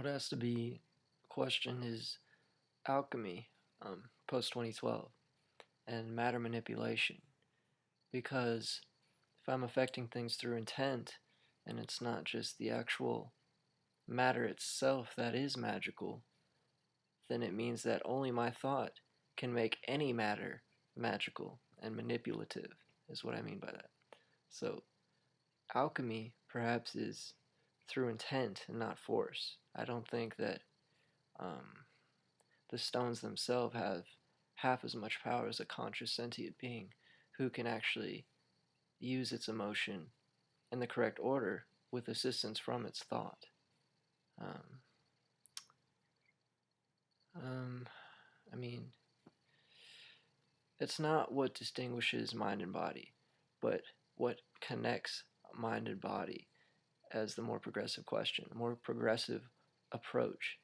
What has to be questioned is alchemy, post 2012, and matter manipulation. Because if I'm affecting things through intent, and it's not just the actual matter itself that is magical, then it means that only my thought can make any matter magical and manipulative, is what I mean by that. So, alchemy perhaps is through intent and not force. I don't think that the stones themselves have half as much power as a conscious sentient being who can actually use its emotion in the correct order with assistance from its thought. Um, I mean, it's not what distinguishes mind and body, but what connects mind and body as the more progressive question, the more progressive approach.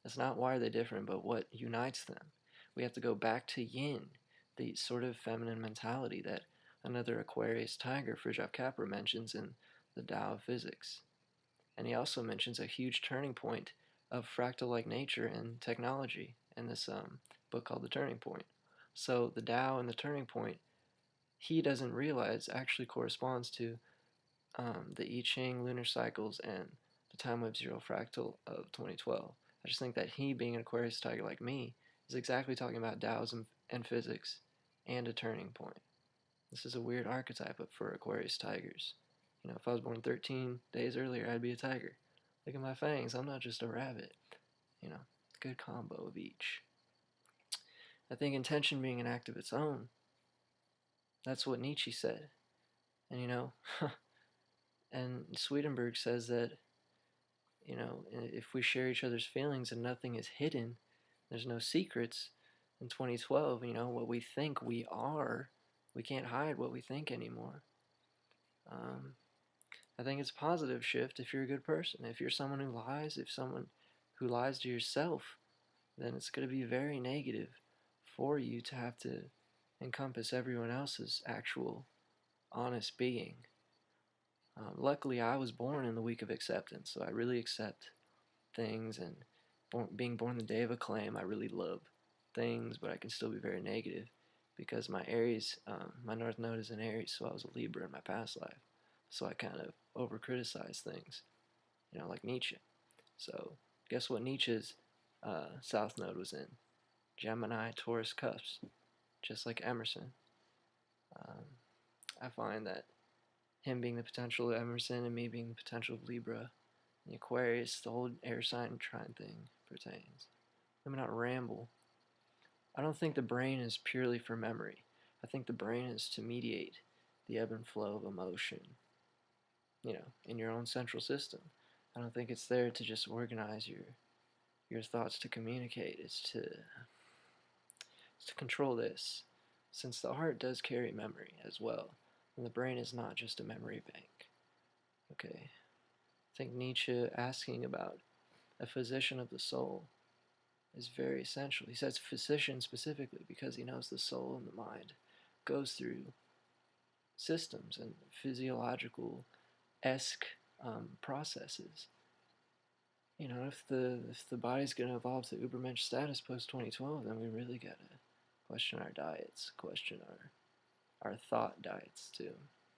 It's not why are they different, but what unites them. We have to go back to yin, the sort of feminine mentality that another Aquarius tiger, Frijaf Capra, mentions in the Tao of Physics. And he also mentions a huge turning point of fractal-like nature in technology in this book called The Turning Point. So the Tao and the turning point, he doesn't realize actually corresponds to the I Ching lunar cycles and the time wave zero fractal of 2012. I just think that he, being an Aquarius tiger like me, is exactly talking about Taoism and physics and a turning point. This is a weird archetype for Aquarius tigers. You know, if I was born 13 days earlier, I'd be a tiger. Look at my fangs, I'm not just a rabbit. You know, good combo of each. I think intention being an act of its own, that's what Nietzsche said. And you know, and Swedenborg says that, you know, if we share each other's feelings and nothing is hidden, there's no secrets. In 2012, you know, what we think we are, we can't hide what we think anymore. I think it's a positive shift if you're a good person. If you're someone who lies, if someone who lies to yourself, then it's going to be very negative for you to have to encompass everyone else's actual honest being. Luckily, I was born in the week of acceptance, so I really accept things, and being born the day of acclaim, I really love things, but I can still be very negative because my Aries, my North Node is in Aries, so I was a Libra in my past life. So I kind of over criticize things, you know, like Nietzsche. So guess what Nietzsche's South Node was in? Gemini, Taurus, Cups, just like Emerson. I find that him being the potential of Emerson and me being the potential of Libra, the Aquarius, the whole air sign trine thing pertains. Let me not ramble. I don't think the brain is purely for memory. I think the brain is to mediate the ebb and flow of emotion, you know, in your own central system. I don't think it's there to just organize your thoughts to communicate. It's to control this, since the heart does carry memory as well, and the brain is not just a memory bank. Okay, I think Nietzsche asking about a physician of the soul is very essential. He says physician specifically because he knows the soul and the mind goes through systems and physiological-esque processes. You know, if the body's going to evolve to Ubermensch status post 2012, then we really got to question our diets, question our thought diets too.